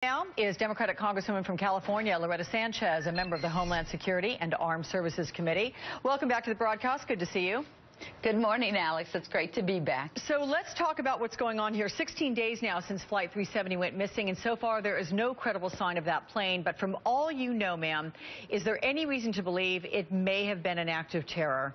Now is Democratic Congresswoman from California, Loretta Sanchez, a member of the Homeland Security and Armed Services Committee. Welcome back to the broadcast. Good to see you. Good morning, Alex. It's great to be back. So let's talk about what's going on here. 16 days now since Flight 370 went missing, and so far there is no credible sign of that plane. But from all you know, ma'am, is there any reason to believe it may have been an act of terror?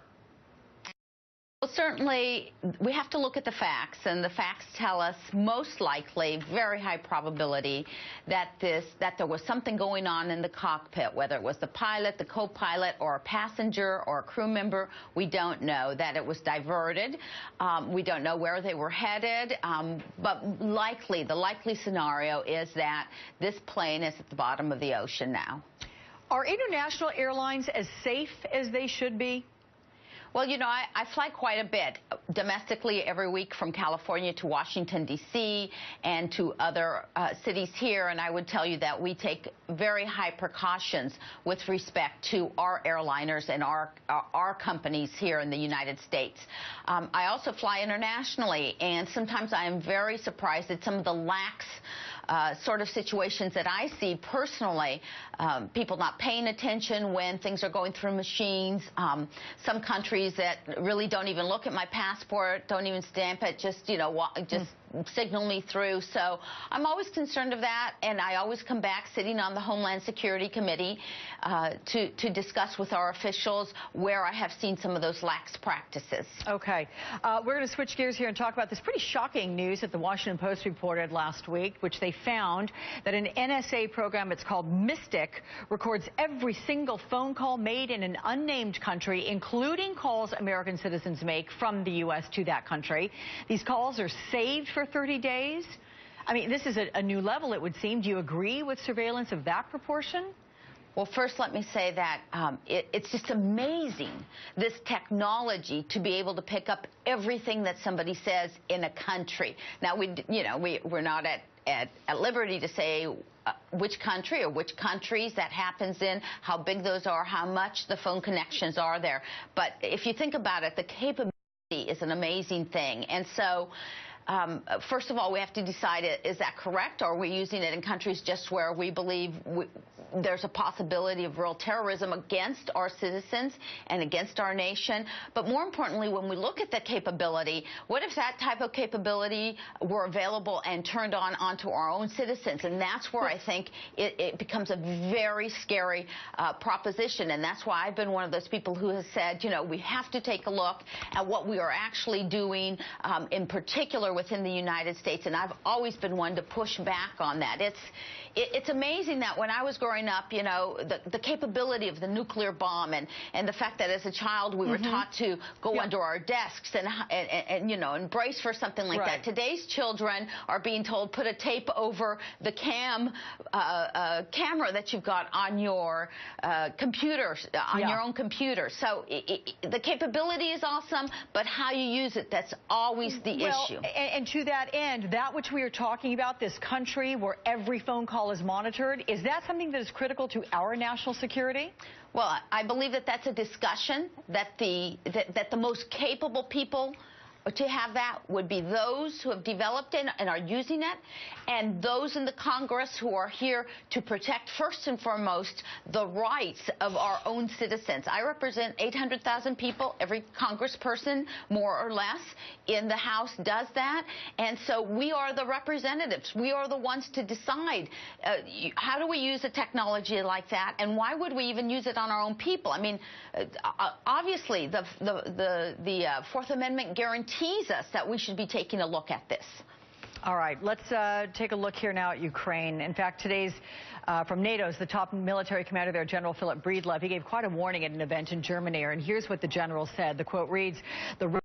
Well, certainly, we have to look at the facts, and the facts tell us most likely, very high probability, that there was something going on in the cockpit, whether it was the pilot, the co-pilot, or a passenger or a crew member. We don't know. That it was diverted. We don't know where they were headed, but the likely scenario is that this plane is at the bottom of the ocean now. Are international airlines as safe as they should be? Well, you know, I fly quite a bit domestically every week from California to Washington, D.C., and to other cities here, and I would tell you that we take very high precautions with respect to our airliners and our companies here in the United States. I also fly internationally, and sometimes I am very surprised at some of the lax sort of situations that I see personally. People not paying attention when things are going through machines. Some countries that really don't even look at my passport, don't even stamp it, just, you know, just signal me through. So I'm always concerned of that, and I always come back sitting on the Homeland Security Committee to discuss with our officials where I have seen some of those lax practices. Okay. We're going to switch gears here and talk about this pretty shocking news that the Washington Post reported last week, which they found that an NSA program, it's called Mystic, records every single phone call made in an unnamed country, including calls American citizens make from the U.S. to that country. These calls are saved for 30 days. I mean, this is a new level, it would seem. Do you agree with surveillance of that proportion? Well, first, let me say that it's just amazing, this technology, to be able to pick up everything that somebody says in a country. Now, we're not at liberty to say which country or which countries that happens in, how big those are, how much the phone connections are there. But if you think about it, the capability is an amazing thing. And so, first of all, we have to decide, is that correct? Or are we using it in countries just where we believe there's a possibility of real terrorism against our citizens and against our nation? But more importantly, when we look at the capability, what if that type of capability were available and turned onto our own citizens? And that's where I think it becomes a very scary proposition. And that's why I've been one of those people who has said, you know, we have to take a look at what we are actually doing, in particular within the United States, and I've always been one to push back on that. It's amazing that when I was growing up, you know, the capability of the nuclear bomb and the fact that as a child we were taught to go under our desks and you know, and brace for something like that. Today's children are being told, put a tape over the camera that you've got on your computer, on your own computer. So the capability is awesome, but how you use it, that's always the issue. And to that end, that which we are talking about, this country where every phone call is monitored, is that something that is critical to our national security? Well, I believe that that's a discussion that the most capable people to have that would be those who have developed it and are using it, and those in the Congress who are here to protect, first and foremost, the rights of our own citizens. I represent 800,000 people. Every congressperson, more or less, in the House does that. And so we are the representatives. We are the ones to decide how do we use a technology like that, and why would we even use it on our own people? I mean, obviously, the Fourth Amendment guarantees us that we should be taking a look at this. All right, let's take a look here now at Ukraine. In fact, today's from NATO's the top military commander there, General Philip Breedlove. He gave quite a warning at an event in Germany, and here's what the general said. The quote reads, "The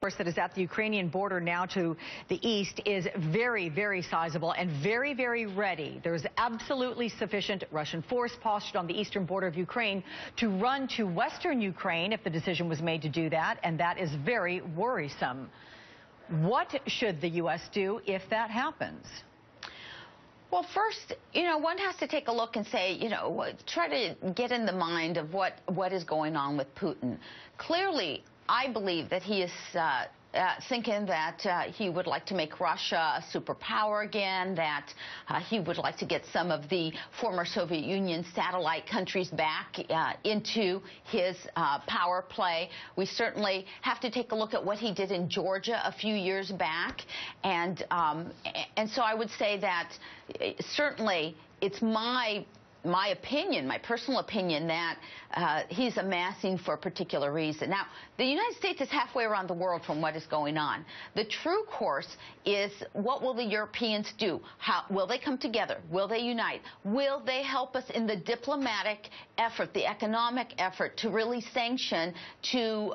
force that is at the Ukrainian border now to the east is very, very sizable and very, very ready. There is absolutely sufficient Russian force postured on the eastern border of Ukraine to run to western Ukraine if the decision was made to do that, and that is very worrisome." What should the U.S. do if that happens? Well, first, you know, one has to take a look and say, you know, try to get in the mind of what is going on with Putin. Clearly, I believe that he is thinking that he would like to make Russia a superpower again, that he would like to get some of the former Soviet Union satellite countries back into his power play. We certainly have to take a look at what he did in Georgia a few years back, and so I would say that certainly it's my opinion, my personal opinion, that he's amassing for a particular reason. Now, the United States is halfway around the world from what is going on. The true course is, what will the Europeans do? How will they come together? Will they unite? Will they help us in the diplomatic effort, the economic effort to really sanction, to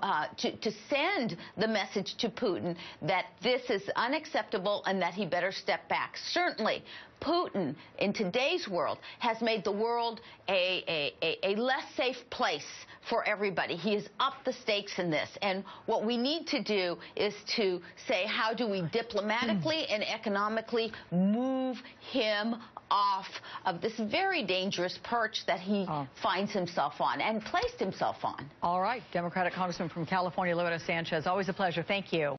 send the message to Putin that this is unacceptable and that he better step back? Certainly, Putin, in today's world, has made the world a less safe place for everybody. He has upped the stakes in this. And what we need to do is to say, how do we diplomatically and economically move him off of this very dangerous perch that he finds himself on and placed himself on? All right. Democratic Congressman from California, Loretta Sanchez. Always a pleasure. Thank you.